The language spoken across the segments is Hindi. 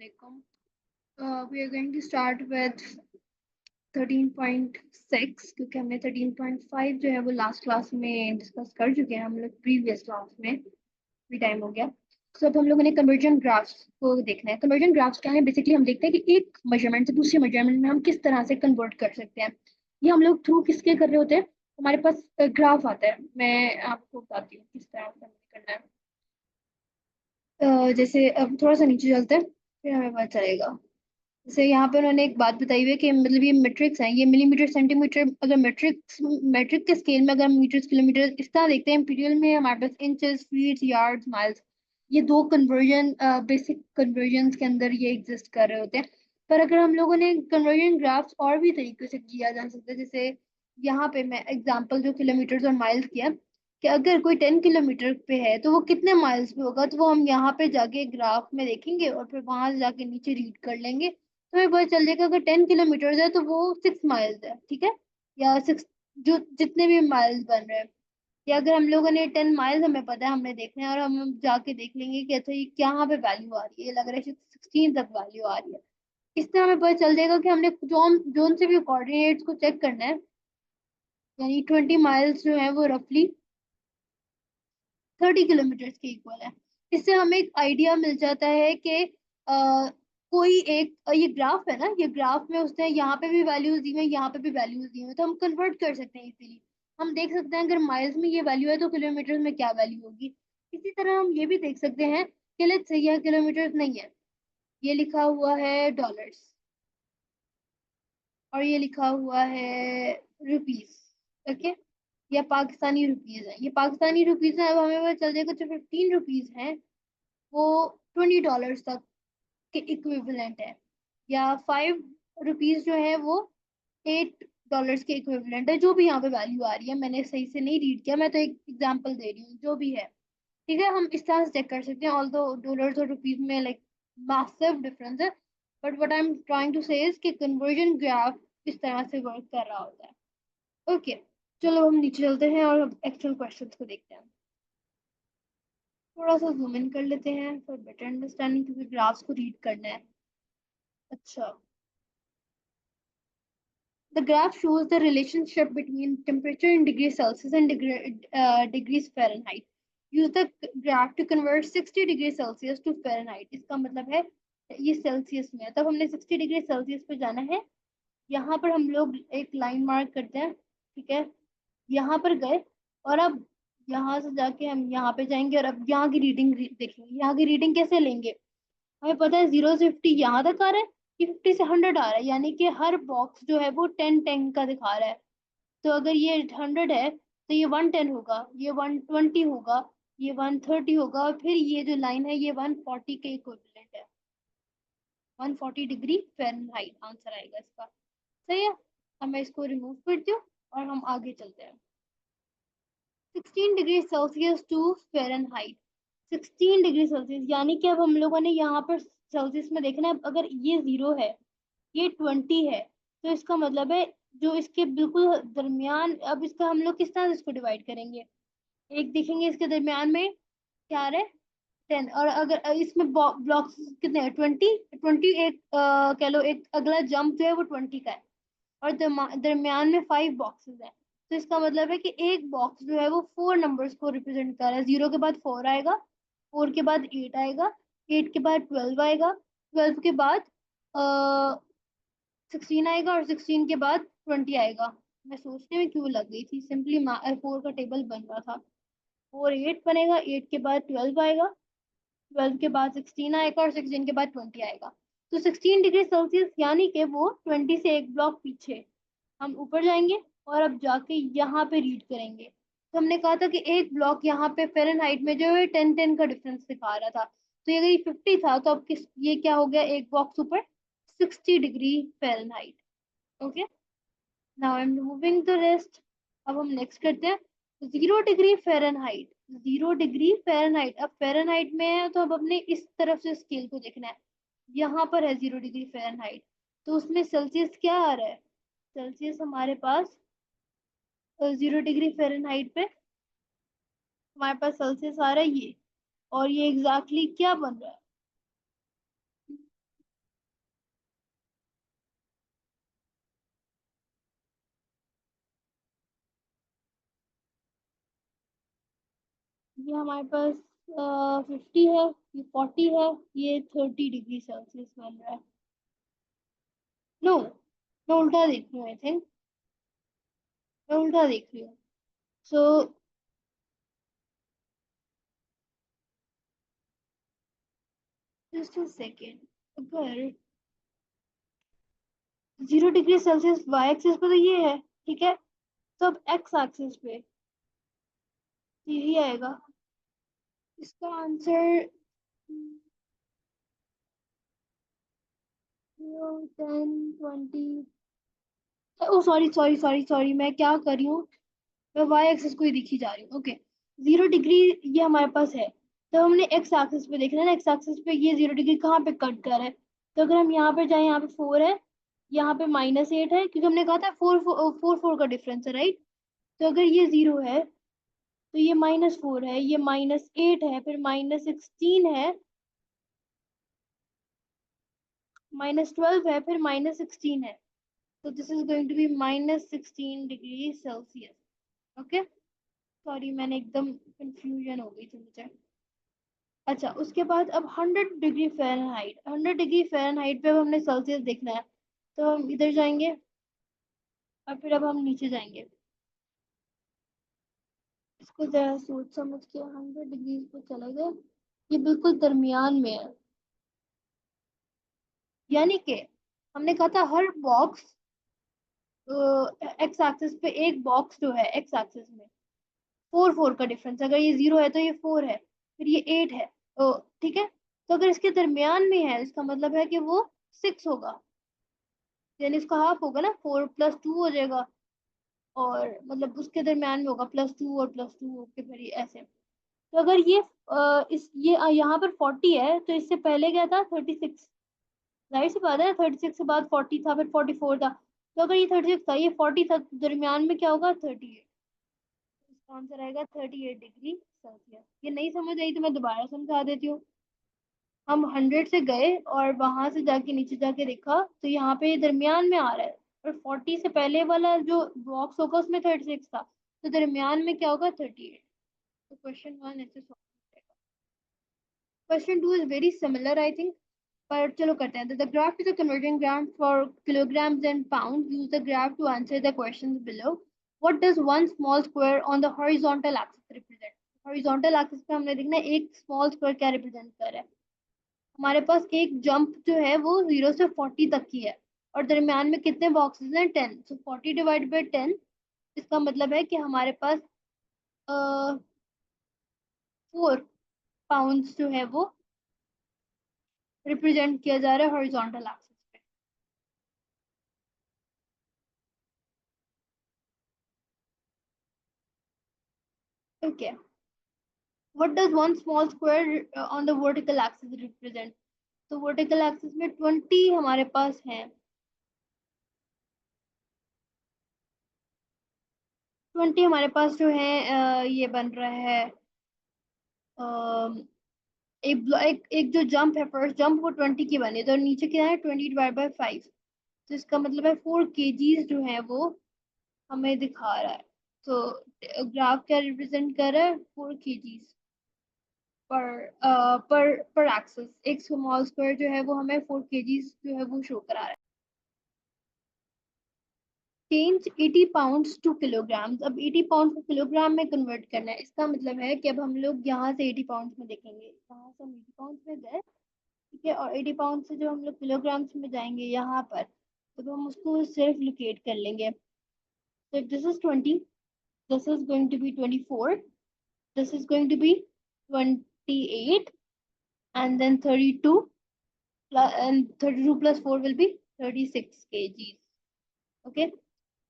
We are going to start with 13.6 क्योंकि हमने 13.5 जो है वो लास्ट क्लास में डिस्कस कर चुके हैं हम लोग प्रीवियस क्लास में भी टाइम हो गया। तो अब हम लोगों ने कन्वर्जन ग्राफ्स को देखना है। कन्वर्जन ग्राफ्स क्या है? बेसिकली हम देखते हैं कि एक मेजरमेंट से दूसरे मेजरमेंट में हम किस तरह से कन्वर्ट कर सकते हैं। ये हम लोग थ्रू किसके कर रहे होते हैं? हमारे पास ग्राफ आता है, मैं आपको बताती हूँ किस तरह से करना है। जैसे अब थोड़ा सा नीचे चलते हैं फिर हमें पता चलेगा। जैसे यहाँ पे उन्होंने एक बात बताई हुई है कि मतलब ये मेट्रिक्स है, ये मिलीमीटर सेंटीमीटर, अगर मेट्रिक के स्केल में अगर हम मीटर किलोमीटर इस तरह देखते हैं, इंपीरियल में हमारे पास इंचेस फीट यार्ड्स माइल्स, ये दो कन्वर्जन बेसिक कन्वर्जन के अंदर ये एग्जिस्ट कर रहे होते हैं। पर अगर हम लोगों ने कन्वर्जन ग्राफ्स और भी तरीके से किया जा सकता है, जैसे यहाँ पे मैं एग्जाम्पल जो किलोमीटर और माइल्स किया कि अगर कोई 10 किलोमीटर पे है तो वो कितने माइल्स पे होगा, तो वो हम यहाँ पे जाके ग्राफ में देखेंगे और फिर वहां से जाके नीचे रीड कर लेंगे तो हमें पता चल जाएगा अगर 10 किलोमीटर है तो वो 6 माइल्स है, ठीक है, या 6 जो जितने भी माइल्स बन रहे हैं। या अगर हम लोगों ने 10 माइल्स हमें पता है हमने देखना है और हम जाके देख लेंगे कि अच्छा ये यहाँ पे वैल्यू आ रही है, लग रहा है 16 तक वैल्यू आ रही है। इससे हमें पता चल जाएगा कि हमने जोन जोन से भी कोऑर्डिनेट्स को चेक करना है। यानी 20 माइल्स जो है वो रफली 30 किलोमीटर के इक्वल है। इससे हमें एक आइडिया मिल जाता है कि कोई एक ये ग्राफ है ना, ये ग्राफ में उसने यहाँ पे भी वैल्यूज दी हुई है, यहाँ पे भी वैल्यूज दी हुई है, तो हम कन्वर्ट कर सकते हैं इजीली। हम देख सकते हैं अगर माइल्स में ये वैल्यू है तो किलोमीटर में क्या वैल्यू होगी। इसी तरह हम ये भी देख सकते हैं कि लेट्स से यह किलोमीटर नहीं है, ये लिखा हुआ है डॉलर्स और ये लिखा हुआ है रुपीस, ओके, या पाकिस्तानी रुपीस है, ये पाकिस्तानी रुपीस है। अब हमें पता चल जाएगा जो 15 रुपीस है वो $20 तक के इक्विवेलेंट है, या 5 रुपीस जो है वो $8 के इक्विवेलेंट है। जो भी यहाँ पे वैल्यू आ रही है, मैंने सही से नहीं रीड किया, मैं तो एक एग्जांपल दे रही हूँ जो भी है, ठीक है। हम इस तरह से चेक कर सकते हैं ऑल दो डॉलर्स और रुपीस में लाइक मैसिव डिफरेंस है। But what I am trying to say is कि कन्वर्जन ग्राफ इस तरह से वर्क कर रहा होता है। ओके, चलो हम नीचे चलते हैं और एक्चुअल क्वेश्चंस को देखते हैं। थोड़ा सा जूम इन कर लेते हैं फॉर बेटर अंडरस्टैंडिंग, क्योंकि ग्राफ्स को रीड करना है। अच्छा, the graph shows the relationship between temperature in degrees Celsius and degrees Fahrenheit. Use the graph to convert 60 degree Celsius to Fahrenheit. इसका मतलब है ये सेल्सियस में है, तब हमने 60 डिग्री सेल्सियस पे जाना है। यहाँ पर हम लोग एक लाइन मार्क करते हैं, ठीक है, यहाँ पर गए और अब यहाँ से जाके हम यहाँ पे जाएंगे और अब यहाँ की रीडिंग देखेंगे। यहाँ की रीडिंग कैसे लेंगे? हमें पता है 0 से 50 यहाँ तक आ रहा है, कि 50 से 100 आ रहा है, यानी कि हर बॉक्स जो है वो 10 10 का दिखा रहा है। तो अगर ये 100 है तो ये 110 होगा, ये 120 होगा, ये 130 होगा और फिर ये जो लाइन है ये 140 के इक्विवेलेंट है। 140 डिग्री फ़ारेनहाइट आंसर आएगा इसका। सही है, अब मैं इसको रिमूव करती हूँ और हम आगे चलते हैं। 16 degree Celsius to Fahrenheit. 16 degree Celsius यानी कि अब हम लोगों ने यहाँ पर सेल्सियस में देखना है। अगर ये 0 है, ये 20 है, तो इसका मतलब है जो इसके बिल्कुल दरमियान, अब इसका हम लोग किस तरह से इसको डिवाइड करेंगे? एक देखेंगे इसके दरमियान में क्या आ रहा है, 10, और अगर इसमें ब्लॉक्स कितने हैं, 20 20, एक कह लो एक अगला जंप जो है वो 20 का है और दरमियान में 5 बॉक्सेस हैं। तो इसका मतलब है कि एक बॉक्स जो है वो 4 नंबर्स को रिप्रेजेंट कर रहा है। 0 के बाद 4 आएगा, 4 के बाद 8 आएगा, 8 के बाद 12 आएगा, 12 के बाद 16 आएगा और 16 के बाद 20 आएगा। मैं सोचने में क्यों लग गई थी, सिंपली 4 का टेबल बन रहा था। 4 8 बनेगा, 8 के बाद 12 आएगा, 12 के बाद 16 आएगा और 16 के बाद 20 आएगा। तो 16 डिग्री सेल्सियस यानी कि वो 20 से एक ब्लॉक पीछे। हम ऊपर जाएंगे और अब जाके यहाँ पे रीड करेंगे। तो हमने कहा था कि एक ब्लॉक यहाँ पे फ़ारेनहाइट में जो है 10 10 का डिफरेंस दिखा रहा था। तो ये अगर ये 50 था तो अब किस ये क्या हो गया, एक बॉक्स ऊपर 60 degree Fahrenheit. Okay, now I am removing the rest. अब हम नेक्स्ट करते हैं 0 डिग्री फ़ारेनहाइट। 0 डिग्री फ़ारेनहाइट, अब फ़ारेनहाइट में है तो अब अपने इस तरफ से स्केल को देखना है। यहाँ पर है 0 डिग्री फ़ारेनहाइट, तो उसमें सेल्सियस क्या आ रहा है? सेल्सियस हमारे पास 0 डिग्री फ़ारेनहाइट पे हमारे पास सेल्सियस आ रहा है ये, और ये एग्जैक्टली क्या बन रहा है? ये हमारे पास 50 है, ये 40 है, ये 30 डिग्री सेल्सियस बन रहा है। नो, मैं उल्टा देख रही हूँ, आई थिंक मैं उल्टा देख रही हूँ। सो जस्ट अ सेकेंड, अगर 0 डिग्री सेल्सियस वाई एक्सिस पे तो ये है, ठीक है, तो अब एक्स एक्सिस पे यही आएगा। इसका आंसर 10, 20। ओ सॉरी सॉरी सॉरी सॉरी, मैं क्या कर रही हूँ, मैं वाई एक्सिस को ही दिखी जा रही हूँ। ओके, 0 डिग्री ये हमारे पास है, तो हमने एक्स एक्सिस पे देखना है ना, एक्स एक्सिस पे ये 0 डिग्री कहाँ पे कट कर है। तो अगर हम यहाँ पे जाए, यहाँ पे 4 है, यहाँ पे -8 है, क्योंकि हमने कहा था 4 4 का डिफरेंस है, राइट। तो अगर ये 0 है तो ये -4 है, ये -8 है, फिर -16 है, -12 है, फिर -16 है। तो this is going to be -16 degree Celsius. Okay, sorry मैंने एकदम कंफ्यूजन हो गई थी मुझे। अच्छा, उसके बाद अब 100 डिग्री फ़ारेनहाइट, 100 डिग्री फ़ारेनहाइट पे अब हमने सेल्सियस देखना है। तो हम इधर जाएंगे और फिर अब हम नीचे जाएंगे। इसको जरा सोच समझ के 100 डिग्री को चले गए, ये बिल्कुल दरमियान में है। यानी कि हमने कहा था हर बॉक्स, एक्स एक्सिस पे एक बॉक्स जो है एक्स एक्सिस में 4 4 का डिफरेंस, अगर ये 0 है तो ये 4 है, फिर ये 8 है, तो ठीक है। तो अगर इसके दरमियान में है, इसका मतलब है कि वो 6 होगा, यानी इसका हाफ होगा ना, 4 + 2 हो जाएगा। और मतलब उसके दरमियान में होगा +2 और +2 के, फिर ये ऐसे। तो अगर ये यहाँ पर 40 है, तो इससे पहले क्या था, 36। जाहिर सी बात है, 36 के बाद 40 था, फिर 44 था। तो अगर ये 36 था, ये 40 था, तो दरमियान में क्या होगा, 38। इसका आंसर आएगा 38 डिग्री सेल्सियस। ये नहीं समझ आई तो मैं दोबारा समझा देती हूँ। हम 100 से गए और वहां से जाके नीचे जाके देखा, तो यहाँ पे दरमियान में आ रहा है। और 40 से पहले वाला जो बॉक्स होगा उसमें 36 था, तो दरमियान में क्या होगा, 38। तो क्वेश्चन 1 ऐसे सॉल्व हो जाएगा। Question 2 is very similar I think, पर चलो करते हैं। The graph is a converting graph for kilograms and pounds. Use the graph to answer the questions below. What does one small square on the horizontal axis represent? Horizontal axis पे हमने देखना है एक स्मॉल स्क्वायर क्या रिप्रेजेंट कर रहा है। हमारे पास एक जंप जो है वो 0 से 40 तक की है, और दरमियान में कितने बॉक्सेस हैं, 10। सो 40 डिवाइड बाई 10, इसका मतलब है कि हमारे पास 4 पाउंड्स जो है वो रिप्रेजेंट किया जा रहा है हॉरिजॉन्टल एक्सिस पे। Okay, what does one small square on the vertical axis represent? तो वर्टिकल एक्सिस में 20 हमारे पास है। 20 हमारे पास जो है ये बन रहा है, एक जो जंप है, फर्स्ट जंप वो 20 की बनी, तो नीचे क्या है, 20 डिवाइड बाई 5। तो इसका मतलब है 4 kgs जो है वो हमें दिखा रहा है। तो ग्राफ क्या रिप्रेजेंट कर रहा है, 4 kgs पर पर एक्सिस। एक स्मॉल स्क्वायर जो है वो हमें 4 kgs जो है वो शो करा रहा है। Change 80 pounds two kilograms. अब 80 पाउंड को किलोग्राम में कन्वर्ट करना है, इसका मतलब है कि अब हम लोग यहाँ से 80 पाउंड्स में देखेंगे, यहाँ से हम 80 पाउंड्स में गए, ठीक है, और 80 पाउंड से जो हम लोग किलोग्राम्स में जाएंगे यहाँ पर, तो हम उसको सिर्फ लोकेट कर लेंगे। So if this is 20, this is going to be 24, this is going to be 28, and then 32 plus, and 32 plus 4 will be 36 kgs. Okay.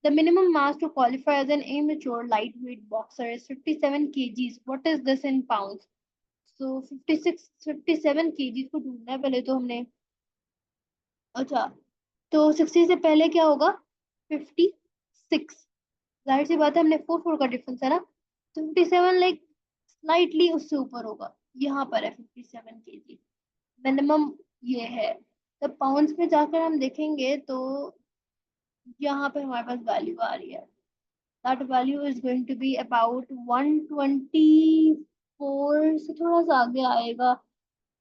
The minimum mass to qualify as an immature lightweight boxer is 57 kgs. What is this in pounds? So 57 kgs को ढूंढना है पहले तो हमने। अच्छा, तो 60 से पहले क्या होगा, 56। जाहिर सी बात है, हमने 4 4 का डिफरेंस है ना, तो 57 लाइक स्लाइटली उससे ऊपर होगा। यहाँ पर है 57 kg मिनिमम, ये है। तो पाउंड्स में जाकर हम देखेंगे तो यहाँ पर हमारे पास वैल्यू आ रही है। That value is going to be about 124 4 से थोड़ा सा आगे आएगा,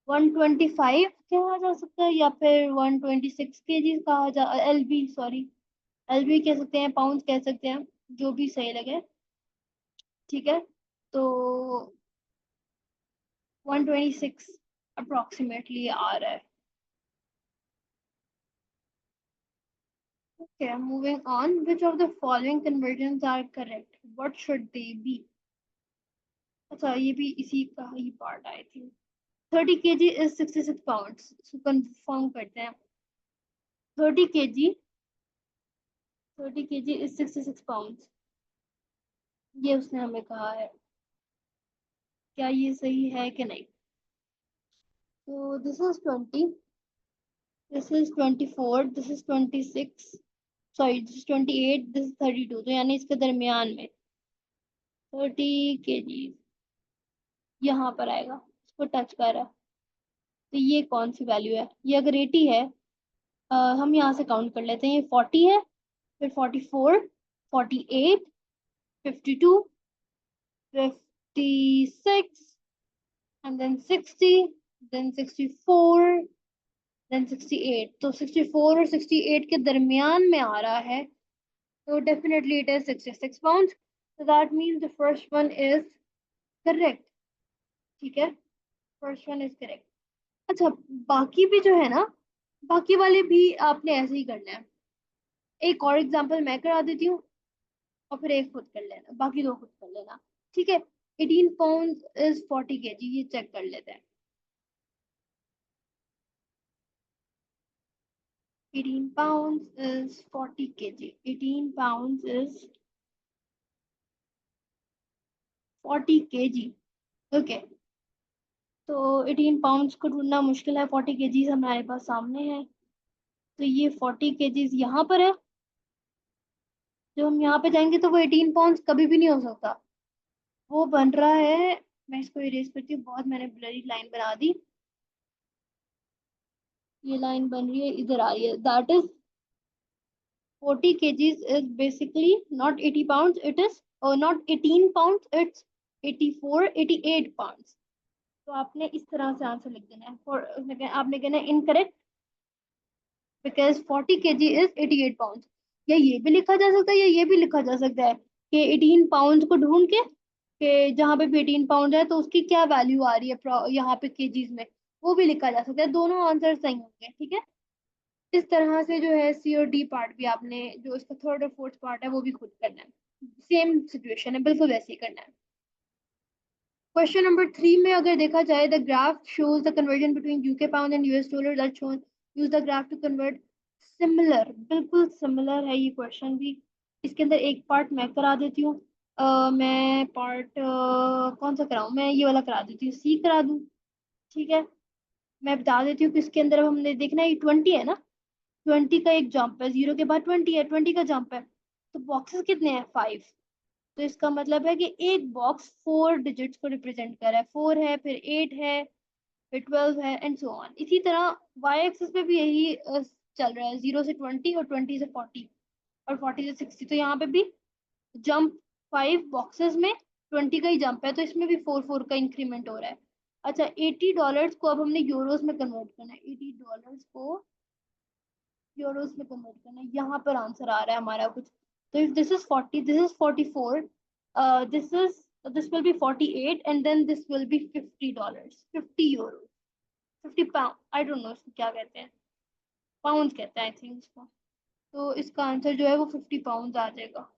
125 कहा जा सकता है, या फिर 126 केजी कहा जा, एलबी सॉरी, एलबी कह सकते हैं, पाउंड कह सकते हैं, जो भी सही लगे। ठीक है, तो 126 अप्रोक्सीमेटली आ रहा है। Okay, moving on. Which of the following conversions are correct? What should they be? अच्छा, ये भी इसी का ही पार्ट आई थी। 30 kg is 66 pounds. So confirm करते हैं। 30 kg 30 kg is 66 pounds. ये उसने हमें कहा है, क्या ये सही है कि नहीं? तो this is 20, this is 24, this is 26, sorry this is 28, this is 32, तो यानी इसके दरमियान में 30 kg यहाँ पर आएगा, इसको टच कर रहा है। तो ये कौन सी वैल्यू है? ये अगर 80 है, हम यहाँ से काउंट कर लेते हैं, ये 40 है, फिर 44, 48, 52, 56, एंड देन 60, देन 64, देन 68। तो 64 और 68 के दरमियान में आ रहा है, तो definitely it is 66 pound. so that means the first one is correct। ठीक है, फर्स्ट वन इज करेक्ट। अच्छा, बाकी भी जो है ना, बाकी वाले भी आपने ऐसे ही करना है। एक और एग्जांपल मैं करा देती हूँ, और फिर एक खुद कर लेना, बाकी दो खुद कर लेना। ठीक है, 18 पाउंड इज 40 केजी, ये चेक कर लेते हैं। 18 pounds is 40 kg, 18 pounds is 40 kg। Okay, तो 18 पाउंड्स को ढूंढना मुश्किल है, 40 केजीज हमारे पास सामने है। तो ये 40 केजीज यहाँ पर है, जब हम यहाँ पे जाएंगे तो वो 18 पाउंड्स कभी भी नहीं हो सकता, वो बन रहा है। मैं इसको इरेज करती हूँ, बहुत मैंने ब्लरी लाइन बना दी। ये लाइन बन रही है, इधर आ रही है, that is 40 kgs is basically not 80 pounds, it is not 18 pounds, it's 84, 88 pounds। तो आपने इस तरह से आंसर लिख देना है, for आपने कहना है incorrect, because 40 kg is 88 pounds। या ये भी लिखा जा सकता है, या ये भी लिखा जा सकता है कि 18 पाउंड को ढूंढ के, कि जहाँ पे भी 18 पाउंड है तो उसकी क्या वैल्यू आ रही है यहाँ पे केजीज में, वो भी लिखा जा सकता है। दोनों आंसर सही होंगे। ठीक है, इस तरह से जो है सी और डी पार्ट भी आपने, जो इसका थर्ड और फोर्थ पार्ट है, वो भी खुद करना है। सेम सिचुएशन है, बिल्कुल वैसे ही करना है। क्वेश्चन नंबर 3 में अगर देखा जाए, the graph shows the conversion between UK pound and US dollar, that shown use the graph to convert. Similar, बिल्कुल सिमिलर है ये क्वेश्चन भी। इसके अंदर एक पार्ट मैं करा देती हूँ। मैं पार्ट कौन सा कराऊँ? मैं ये वाला करा देती हूँ, सी करा दूँ। ठीक है, मैं बता देती हूँ कि इसके अंदर अब हमने देखना है, ये 20 है ना, 20 का एक जंप है, 0 के बाद 20 है, 20 का जंप है, तो बॉक्सेस कितने हैं? 5। तो इसका मतलब है कि एक बॉक्स 4 डिजिट्स को रिप्रेजेंट कर रहा है, 4 है, फिर 8 है, फिर 12 है, एंड सो ऑन। इसी तरह वाई एक्सिस पे भी यही चल रहा है, 0 से 20 और 20 से 40 और 40 से 60। तो यहाँ पे भी जंप 5 बॉक्सेस में 20 का ही जंप है, तो इसमें भी 4 का इंक्रीमेंट हो रहा है। अच्छा, $80 को अब हमने यूरोज में कन्वर्ट करना है, $80 को यूरोस में कन्वर्ट करना है। यहाँ पर आंसर आ रहा है हमारा कुछ। तो if this is 40, this is 44, this is, this will be 48, and then this will be $50, 50 euro, 50 pound, I don't know इसको क्या कहते हैं, पाउंड कहते हैं आई थिंक इसको। तो इसका आंसर जो है वो 50 पाउंड आ जाएगा।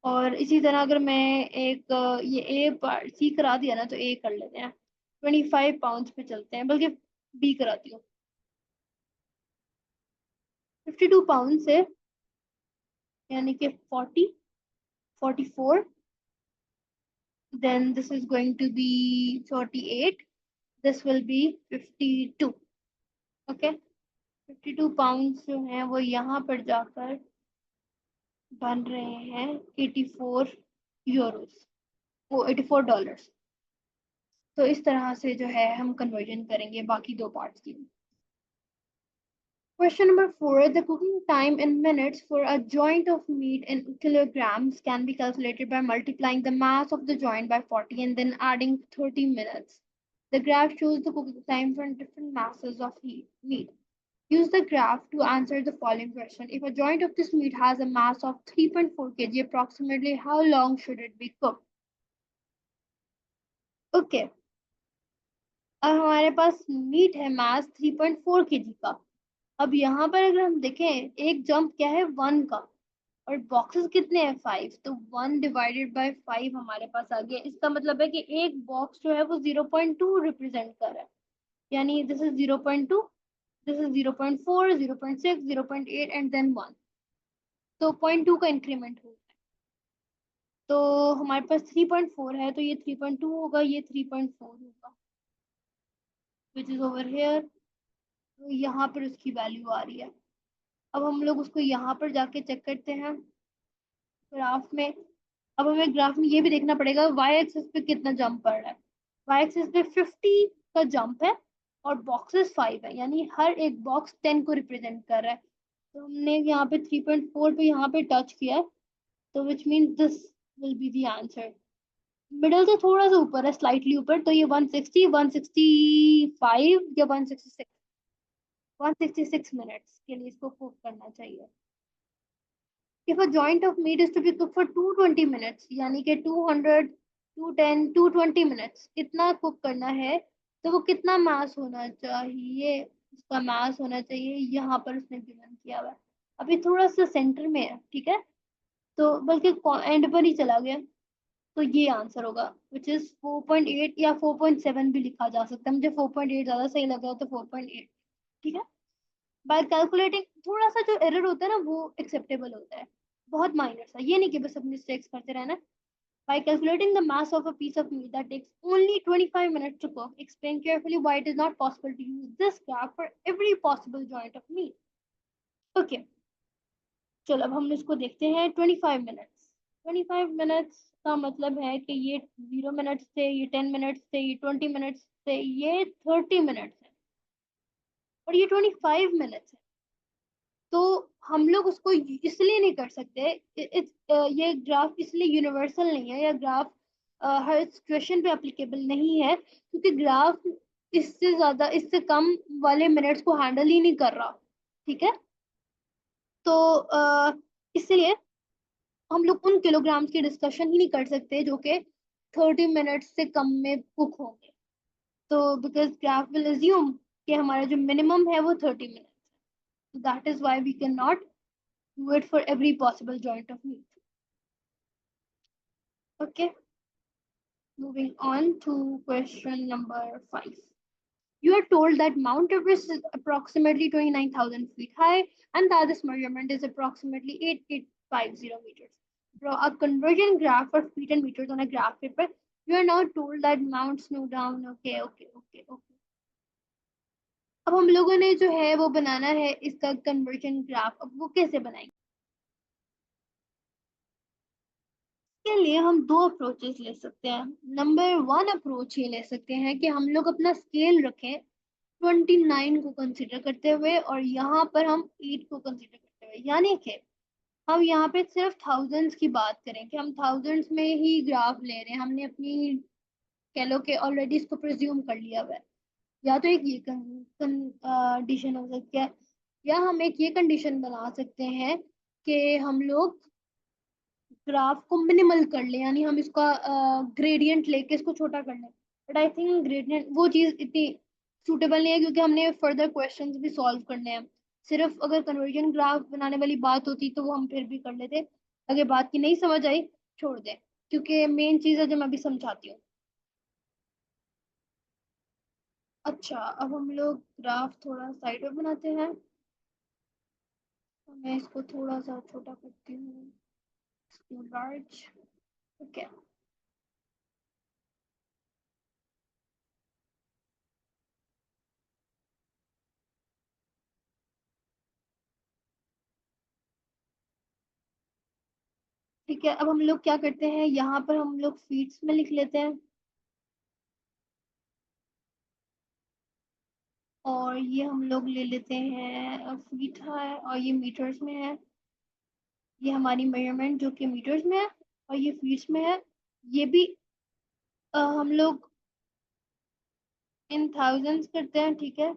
और इसी तरह अगर मैं एक ये ए पार्ट सी करा दिया ना, तो ए कर लेते हैं, 25 पाउंड पे चलते हैं, बल्कि बी कराती हूँ। 52 पाउंड से, यानी कि 40, 44, then this is going to be 48, this will be 52। okay, 52 pounds जो हैं वो यहाँ पर जाकर बन रहे हैं 84 यूरोस, वो $84। तो इस तरह से जो है हम कन्वर्जन करेंगे बाकी दो पार्ट्स की। Question number 4. The cooking time in minutes for a joint of meat in kilograms can be calculated by multiplying the mass of the joint by 40 and then adding 30 minutes. The graph shows the cooking time for different masses of meat. Use the graph to answer the following question. If a joint of this meat has a mass of 3.4 kg, approximately how long should it be cooked? Okay, अब हमारे पास मीट है मास 3.4 kg का। अब यहाँ पर अगर हम देखें एक जंप क्या है 1 का और बॉक्सेस कितने हैं 5, तो 1 डिवाइडेड बाय 5 हमारे पास आ गया। इसका मतलब है कि एक बॉक्स जो है वो 0.2 रिप्रेजेंट कर रहा है, यानी this is 0.2, this is 0.4, 0.6, 0.8 and then 1। तो 0.2 का इंक्रीमेंट हो गया। तो हमारे पास 3.4 है, तो ये 3.2 होगा, ये 3.4 होगा, विच इज ओवर हेयर। तो यहाँ पर उसकी वैल्यू आ रही है। अब हम लोग उसको यहाँ पर जाके चेक करते हैं ग्राफ में। अब हमें ग्राफ में ये भी देखना पड़ेगा वाई एक्सिस पे कितना जंप पड़ रहा है। वाई एक्सिस पे 50 का जंप है और बॉक्सेस 5 है, यानी हर एक बॉक्स 10 को रिप्रेजेंट कर रहा है। तो हमने यहाँ पे 3.4 पे यहाँ पे टच किया है, तो which mean this will be the answer. Middle से थोड़ा सा ऊपर है, स्लाइटली ऊपर, तो ये 160, 165 या 166, 166 मिनट्स के लिए इसको कुक करना चाहिए। If a joint of meat is to be cooked for 220 minutes, यानी कि 200, 210, 220 minutes इतना कुक करना है, तो वो कितना मास होना चाहिए? उसका मास होना चाहिए, यहाँ पर उसने गिवन किया हुआ है। अभी थोड़ा सा सेंटर में है, ठीक है, तो बल्कि एंड पर ही चला गया, तो ये आंसर होगा विच इज 4.8 या 4.7 भी लिखा जा सकता है। मुझे 4.8 ज्यादा सही लग रहा है, तो 4.8 ठीक है। बाय कैलकुलेटिंग थोड़ा सा जो एरर होता है ना वो एक्सेप्टेबल होता है, बहुत माइनर सा, ये नहीं कि बस अपनी मिस्टेक्स करते रहना। By calculating the mass of a piece of meat that takes only 25 minutes to cook, explain carefully why it is not possible to use this graph for every possible joint of meat. Okay, चलो अब हम इसको देखते हैं। 25 मिनट्स, 25 मिनट्स का मतलब है कि ये 0 मिनट्स थे, ये 10 मिनट्स थे, ये 20 मिनट्स थे, ये 30 मिनट्स है और ये 25 मिनट्स है। तो हम लोग उसको इसलिए नहीं कर सकते, ये ग्राफ इसलिए यूनिवर्सल नहीं है, या ग्राफ हर सिचुएशन पे एप्लीकेबल नहीं है, क्योंकि ग्राफ इससे ज्यादा, इससे कम वाले मिनट्स को हैंडल ही नहीं कर रहा, ठीक है। तो इसलिए हम लोग उन किलोग्राम्स की डिस्कशन ही नहीं कर सकते जो कि 30 मिनट्स से कम में कुक होंगे। तो बिकॉज ग्राफ विल अज्यूम कि हमारा जो मिनिमम है वो 30 minutes, that is why we can not do it for every possible joint of meat. Okay, moving on to question number 5. You are told that Mount Everest is approximately 29,000 feet high and the other measurement is approximately 8850 meters. Draw a conversion graph for feet and meters on a graph paper. You are now told that Mount Snowdown. Okay, okay, okay, okay. अब हम लोगों ने जो है वो बनाना है इसका कन्वर्जन ग्राफ। अब वो कैसे बनाएंगे? के लिए हम दो अप्रोचेस ले सकते हैं। नंबर 1 अप्रोच ये ले सकते हैं कि हम लोग अपना स्केल रखें 29 को कंसिडर करते हुए और यहाँ पर हम 8 को कंसिडर करते हुए, यानी कि हम यहाँ पे सिर्फ थाउजेंड्स की बात करें कि हम थाउजेंड्स में ही ग्राफ ले रहे हैं। हमने अपनी कह लो कि ऑलरेडी इसको प्रिज्यूम कर लिया हुआ है। या तो एक ये कंडीशन हो सकती है, या हम एक ये कंडीशन बना सकते हैं कि हम लोग ग्राफ को मिनिमल कर ले, यानी हम इसका ग्रेडियंट लेके इसको छोटा कर लें। बट आई थिंक ग्रेडियंट वो चीज़ इतनी सूटेबल नहीं है, क्योंकि हमने फर्दर क्वेश्चंस भी सॉल्व करने हैं। सिर्फ अगर कन्वर्जन ग्राफ बनाने वाली बात होती तो वो हम फिर भी कर लेते। अगर बात की नहीं समझ आई छोड़ दे, क्योंकि मेन चीज़ है जो मैं अभी समझाती हूँ। अच्छा, अब हम लोग ग्राफ थोड़ा साइड में बनाते हैं, तो मैं इसको थोड़ा सा छोटा करती हूँ, लार्ज। ओके, ठीक है। अब हम लोग क्या करते हैं, यहाँ पर हम लोग फीट्स में लिख लेते हैं और और ये हम लोग ले लेते हैं फीट है, और ये मीटर्स में है। ये हमारी मेजरमेंट जो कि मीटर्स में है और ये फीट्स में है। ये भी हम लोग इन थाउजेंड्स करते हैं, ठीक है।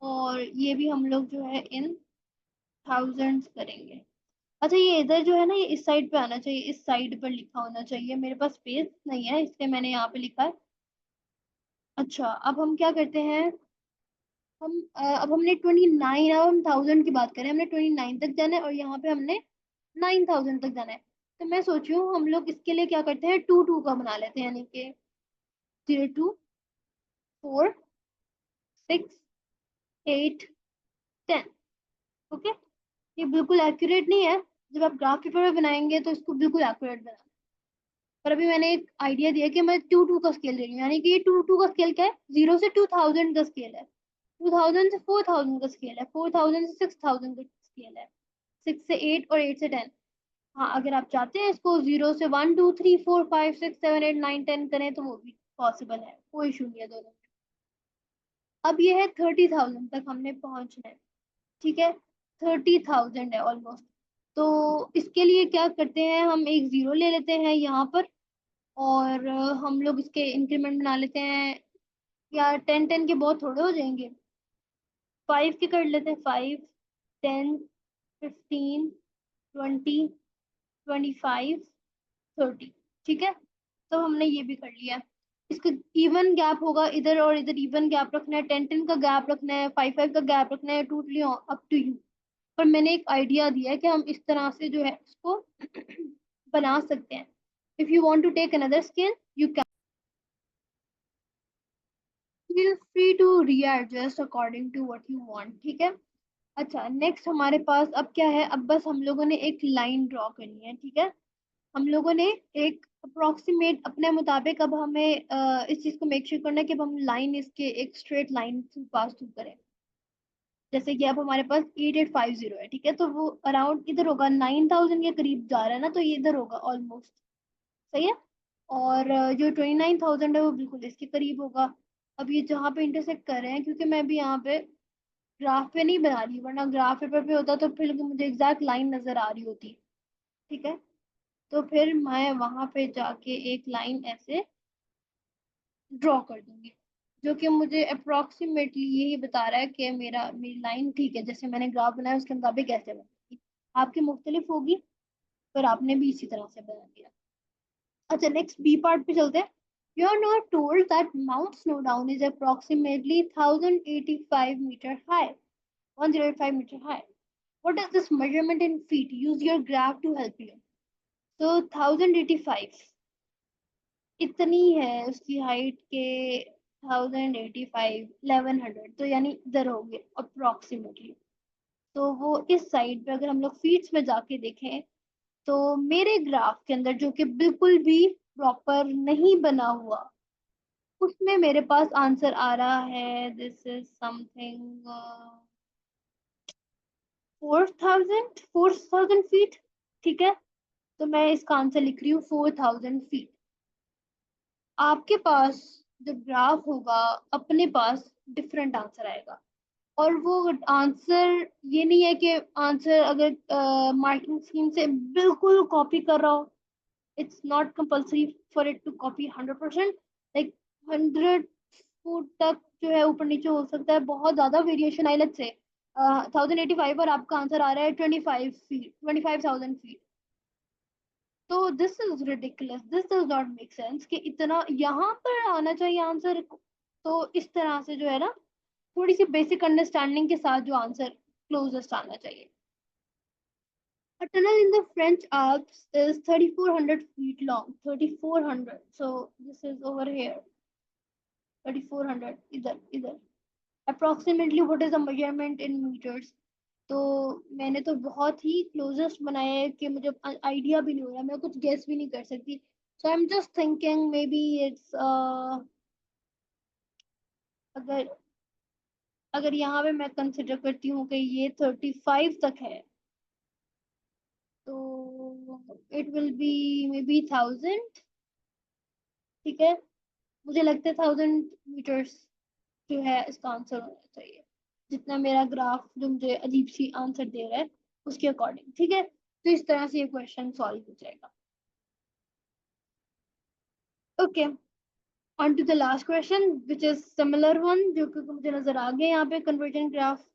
और ये भी हम लोग जो है इन थाउजेंड्स करेंगे। अच्छा, ये इधर जो है ना, ये इस साइड पे आना चाहिए, इस साइड पर लिखा होना चाहिए। मेरे पास स्पेस नहीं है इसलिए मैंने यहाँ पे लिखा है। अच्छा, अब हम क्या करते हैं, हम अब हमने 29, अब हम थाउजेंड की बात करें, हमने 29 तक जाना है और यहाँ पे हमने 9000 तक जाना है। तो मैं सोच रही हूँ हम लोग इसके लिए क्या करते हैं, 2 2 का बना लेते हैं, यानी कि 02 4 6 8 10। ओके, ये बिल्कुल एक्यूरेट नहीं है, जब आप ग्राफ पेपर में बनाएंगे तो इसको बिल्कुल एक्यूरेट बनाना। पर अभी मैंने एक आइडिया दिया कि मैं 2 2 का स्केल ले रही हूँ, यानी कि ये 2 2 का स्केल क्या है, 0 से 2000 का स्केल है, 2000 से 4000 का स्केल है, 4000 से 6000 का स्केल है, 6 से 8 और 8 से 10। हाँ, अगर आप चाहते हैं इसको 0 से 1 2 3 4 5 6 7 8 9 10 करें तो वो भी पॉसिबल है, कोई इशू नहीं है दोनों में। अब ये है 30,000 तक हमने पहुंचना है, ठीक है। 30,000 है ऑलमोस्ट। तो इसके लिए क्या करते हैं, हम एक जीरो ले लेते हैं यहाँ पर, और हम लोग इसके इंक्रीमेंट बना लेते हैं। या 10 10 के बहुत थोड़े हो जाएंगे, 5 के कर लेते हैं। 5 10 15 20 25 30। ठीक है, तो हमने ये भी कर लिया। इसका इवन गैप होगा, इधर और इधर इवन गैप रखना है, 10 10 का गैप रखना है, 5 5 का गैप रखना है, टोटली अप टू यू। पर मैंने एक आइडिया दिया है कि हम इस तरह से जो है इसको बना सकते हैं। If you want to take another scale you can, feel free to readjust according to what you want, ठीक है। अच्छा, नेक्स्ट हमारे पास अब क्या है, अब बस हम लोगों ने एक लाइन ड्रॉ करनी है, ठीक है। हम लोगों ने एक अप्रोक्सीमेट अपने मुताबिक, अब हमें इस चीज को मेक श्योर करना है कि अब हम लाइन इसके एक straight line through pass through करें। जैसे कि अब हमारे पास 8850 है, ठीक है, तो वो अराउंड इधर होगा, 9000 के करीब जा रहा है ना, तो ये इधर होगा ऑलमोस्ट, सही है। और जो 29,000 है वो बिल्कुल इसके करीब होगा। अब ये जहाँ पे इंटरसेक्ट कर रहे हैं, क्योंकि मैं भी यहाँ पे ग्राफ पे नहीं बना रही, वरना ग्राफ पेपर पे होता तो फिर मुझे एग्जैक्ट लाइन नजर आ रही होती, ठीक है। तो फिर मैं वहां पे जाके एक लाइन ऐसे ड्रॉ कर दूंगी, जो कि मुझे अप्रोक्सीमेटली यही बता रहा है कि मेरी लाइन ठीक है, जैसे मैंने ग्राफ बनाया उसके मुताबिक ऐसे बनेगी। आपकी मुख्तलिफ होगी, पर आपने भी इसी तरह से बना दिया। अच्छा, नेक्स्ट बी पार्ट पे चलते हैं। You are not told that Mount Snowdon is approximately 1085 metre high, 1085 metre high. What is this measurement in feet? Use your graph to help you. So 1085 इतनी है उसकी हाइट के, 1085 1100, तो यानी इधर हो गए अप्रोक्सीमेटली। तो वो इस साइड पे अगर हम लोग फीट्स में जाके देखें, तो मेरे ग्राफ के अंदर जो कि बिल्कुल भी प्रॉपर नहीं बना हुआ, उसमें मेरे पास आंसर आ रहा है, दिस इज समथिंग 4,000 ठीक है। तो मैं इसका आंसर लिख रही हूँ 4,000 फीट। आपके पास जो ग्राफ होगा, अपने पास डिफरेंट आंसर आएगा। और वो आंसर ये नहीं है कि आंसर अगर मार्किंग स्कीम से बिल्कुल कॉपी कर रहा हो, it's not compulsory for it to copy 100%। Like 100 foot तक जो है ऊपर नीचे हो सकता है, बहुत ज्यादा वेरिएशन आए। लेट्स से 1085 और आपका आंसर आ रहा है 25 फीट, 25,000 फीट। तो this is ridiculous, this does not make sense कि इतना यहाँ पर आना चाहिए आंसर। तो इस तरह से जो है ना, थोड़ी सी बेसिक अंडरस्टैंडिंग के साथ जो आंसर क्लोजेस्ट आना चाहिए। A tunnel in the French Alps is 3,400 feet long. 3,400. So this is over here. 3,400. इधर. Approximately what is the measurement in meters? तो मैंने तो बहुत ही क्लोजेस्ट बनाया है कि मुझे आइडिया भी नहीं हो रहा, मैं कुछ गेस भी नहीं कर सकती। So I am just thinking maybe it's, अगर अगर यहाँ पे मैं कंसिडर करती हूँ कि ये 35 तक है, तो it will be may be 1000, ठीक है। मुझे लगता है 1000 मीटर्स, जो है इसका आंसर होना चाहिए, जितना मेरा ग्राफ जो मुझे अजीब सी आंसर दे रहा है उसके अकॉर्डिंग। ठीक है, तो इस तरह से ये क्वेश्चन सॉल्व हो जाएगा। Okay, on to the last question which is similar one, जो कि मुझे नजर आ गया यहाँ पे कन्वर्जन ग्राफ।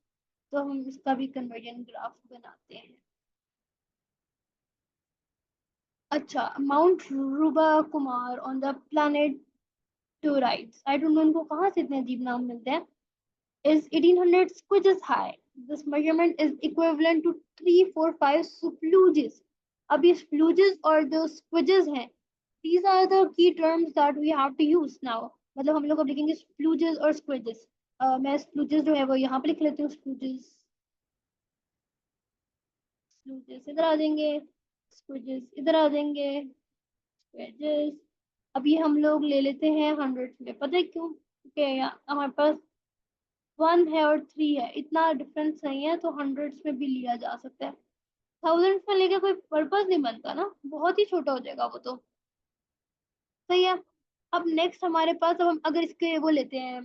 तो हम इसका भी कन्वर्जन ग्राफ बनाते हैं। अच्छा, Mount Ruba Kumar on the planet Turides, I don't know इनको कहाँ से इतने अजीब नाम मिलते हैं, is 1800 squidges high. This measurement is equivalent to 345 spluges. अब ये spluges और जो squidges हैं, these are the key terms that we have to use now. मतलब हम लोग अब लिखेंगे spluges और squidges. मैं spluges जो है वो यहाँ पे लिख लेती हूँ, spluges, spluges इधर आ जाएंगे, squidges इधर आ जाएंगे, squidges। अब ये हम लोग ले लेते हैं हंड्रेड्स में, पता है क्यों? क्योंकि हमारे पास 1 है और 3 है, इतना डिफरेंस नहीं है, तो हंड्रेड्स में भी लिया जा सकता है। थाउजेंड्स में लेके कोई पर्पस नहीं बनता ना, बहुत ही छोटा हो जाएगा वो तो। सही है। अब नेक्स्ट हमारे पास, अब हम अगर इसके वो लेते हैं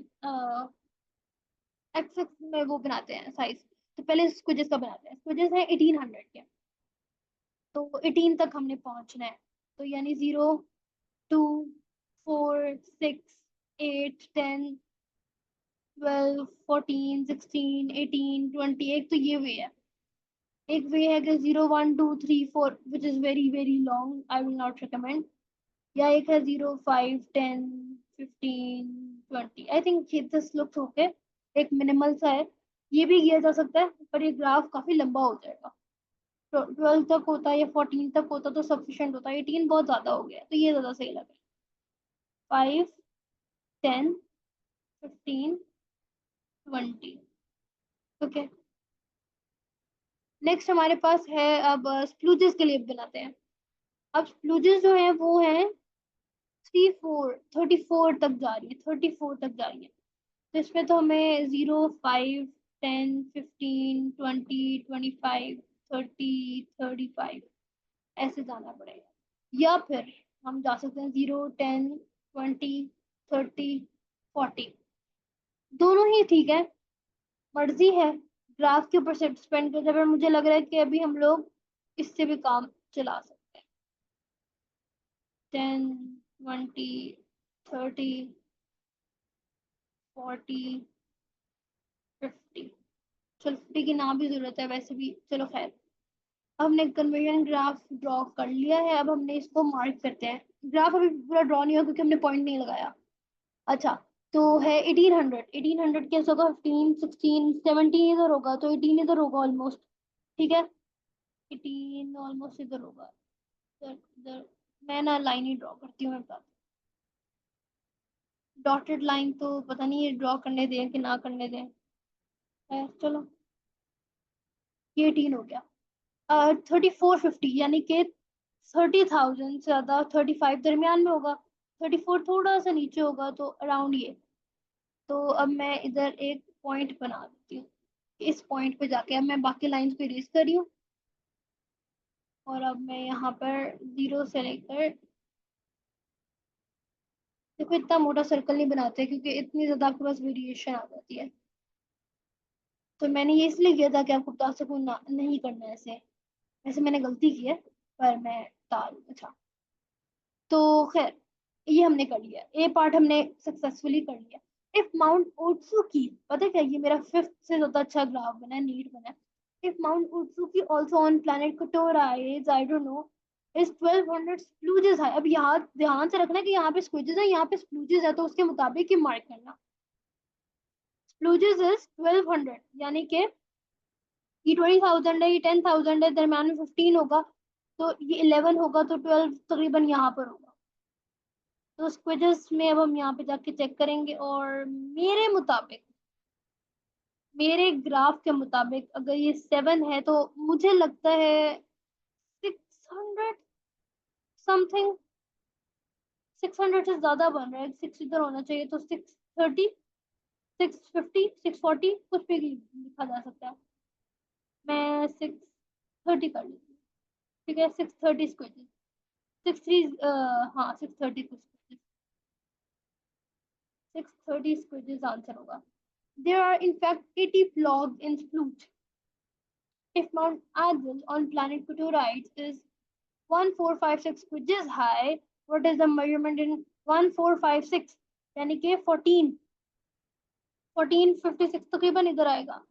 एक्स एक्स में वो बनाते हैं साइज, तो पहले स्क्विजेस का बनाते हैं। स्क्विजेस है 1800 के, तो 18 तक हमने पहुंचना है। तो यानी 0, 2, 4, 6, 8, 10, 12, 14, 16, 18, 20। एक तो ये वे है, एक वे है कि 0, 1, 2, 3, 4 which is very very long, I will not recommend. या एक है 0, 5, 10, 15, 20। I think this looks okay, एक मिनिमल सा है, ये भी किया जा सकता है, पर ये ग्राफ काफी लंबा हो जाएगा। तो 12 तक होता है या 14 तक होता तो सफिशिएंट होता है, 18 बहुत ज्यादा हो गया, तो ये ज्यादा सही लग रहा है। 5, 10, 15, 20। ओके, नेक्स्ट हमारे पास है, अब स्प्लूजेस के लिए बनाते हैं। अब स्प्लूजेस जो है वो है 34 तक जा रही है, 34 तक जा रही है। तो इसमें तो हमें 0, 5, 10, 15, 20, 25, 30, 35 ऐसे जाना पड़ेगा। या फिर हम जा सकते हैं 0, 10, 20, 30, 40, दोनों ही ठीक है, मर्जी है, ग्राफ के ऊपर से डिपेंड करता है, पर मुझे लग रहा है कि अभी हम लोग इससे भी काम चला सकते हैं। 10, 20, 30, 40, 50। चलो 50 की ना भी जरूरत है वैसे भी, चलो खैर। हमने कन्वर्जन ग्राफ ड्रॉ कर लिया है, अब हमने इसको मार्क करते हैं। ग्राफ अभी पूरा ड्रॉ नहीं हुआ क्योंकि हमने पॉइंट नहीं लगाया। अच्छा, तो है 1800, 1800 कैसे होगा? 15, 16, 17 इधर होगा, तो 18 इधर होगा ऑलमोस्ट। ठीक है, 18 ऑलमोस्ट इधर होगा, इधर इधर। मैं ना लाइन ही ड्रॉ करती हूँ, मैं बता, डॉटेड लाइन तो पता नहीं ये ड्रॉ करने दें कि ना करने दें। चलो, ये 18 हो गया। 3450 यानी कि 30,000 से ज्यादा, 35 दरमियान में होगा, 34 थोड़ा सा नीचे होगा, तो अराउंड ये। तो अब मैं इधर एक पॉइंट बना देती हूँ, इस पॉइंट पे जाके अब मैं बाकी लाइंस को इरेज कर रही हूँ। और अब मैं यहाँ पर 0 से लेकर, देखो इतना मोटा सर्कल नहीं बनाते क्योंकि इतनी ज्यादा आपके पास वेरिएशन आ जाती है, तो मैंने ये इसलिए किया था कि आपको बता सकूँ ना, नहीं करना है ऐसे। वैसे मैंने गलती की है, पर मैं बता, अच्छा। तो खैर, ये हमने कर लिया, ए पार्ट हमने सक्सेसफुली कर लिया। इफ माउंट ओट्सुकी, पता है क्या, ये मेरा फिफ्थ से ज्यादा अच्छा ग्राफ बना है, नीट बना है। If Mount Otsuki also on planet Kotora is, I don't know, is 1200 splooges है। अब यहाँ ध्यान से रखना कि यहाँ पे स्क्विजेस है, यहाँ पे स्प्लूजेस है, तो उसके मुताबिक ही मार्क करना। स्प्लूजेस इज 1200 यानी कि ये 20,000 है, ये 10,000 है, दरम्यान में 15 होगा, तो ये 11 होगा, तो 12 तकरीबन यहाँ पर होगा। तो स्क्विजेस में अब हम यहाँ पे जाके चेक करेंगे, और मेरे मुताबिक, मेरे ग्राफ के मुताबिक अगर ये 7 है तो मुझे लगता है 600 समथिंग, 600 से ज्यादा बन रहा है, 6 इधर होना चाहिए, तो 630, 650, 640 कुछ भी लिखा जा सकता है। मैं 630 कर लेती हूँ। ठीक है, 630 स्क्विजेस, 63, हाँ 630 कुछ। 630 squidges आंसर होगा. There are in fact 80 flogs in Spluge. If Mount Adil on planet Pluto is 1456 squidges high, what is the measurement in 1456? यानी कि 1456 तकरीबन इधर आएगा.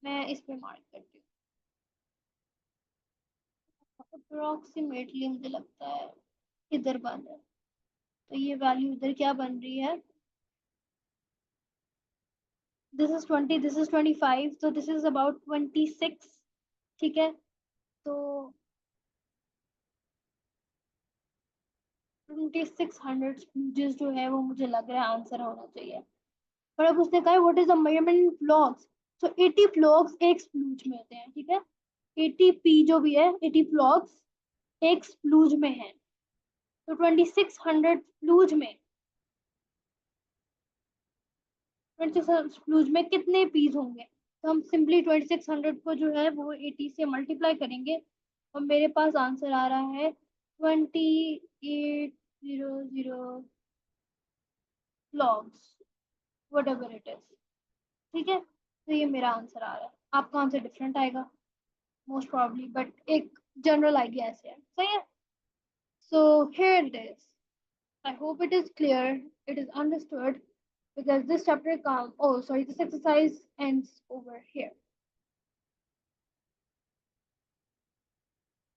मैं इस पे मार्क करती हूँ. अप्रोक्सीमेटली मुझे लगता है इधर बन है. तो ये वैल्यू इधर क्या बन रही है? This is 20, this is 25, so this is about 26. ठीक है, तो 2600 स्पीचेस जो है वो मुझे लग रहा है आंसर होना चाहिए. पर अब उसने कहा what is the measurement in flogs. So 80 flogs एक स्प्लूज में होते हैं. ठीक है, 80 पी जो भी है 80 फ्लॉग्स एक स्प्लूज में है. तो 2600 स्प्लूज में 2600 स्प्लूज में कितने पीस होंगे? तो हम सिंपली 2600 को जो है वो 80 से मल्टीप्लाई करेंगे और मेरे पास आंसर आ रहा है 2800 फ्लॉग्स whatever it is. ठीक है, तो ये मेरा आंसर आ रहा है. आपका आंसर डिफरेंट आएगा मोस्ट प्रॉब्ली, बट एक जनरल आइडिया ऐसे है. सही है. So here it is. I hope it is clear, it is understood, because this chapter come, oh sorry, this exercise ends over here.